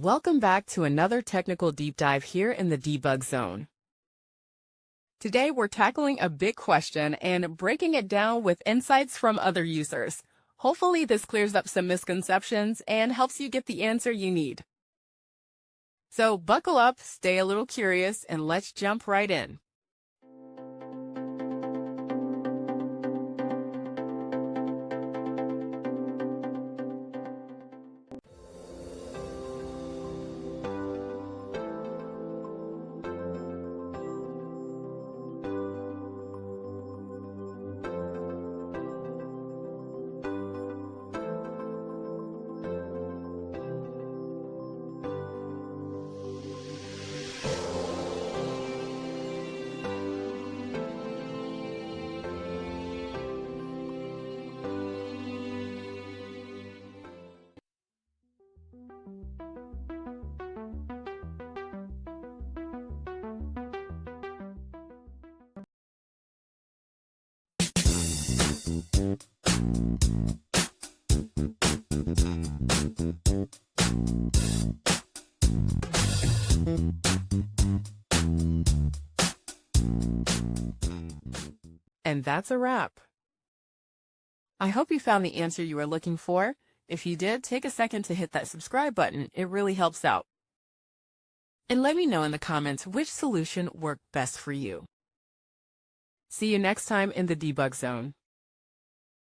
Welcome back to another technical deep dive here in the debug zone. Today we're tackling a big question and breaking it down with insights from other users. Hopefully this clears up some misconceptions and helps you get the answer you need. So buckle up, stay a little curious, and let's jump right in. And that's a wrap. I hope you found the answer you were looking for. If you did, take a second to hit that subscribe button. It really helps out. And let me know in the comments which solution worked best for you. See you next time in the debug zone.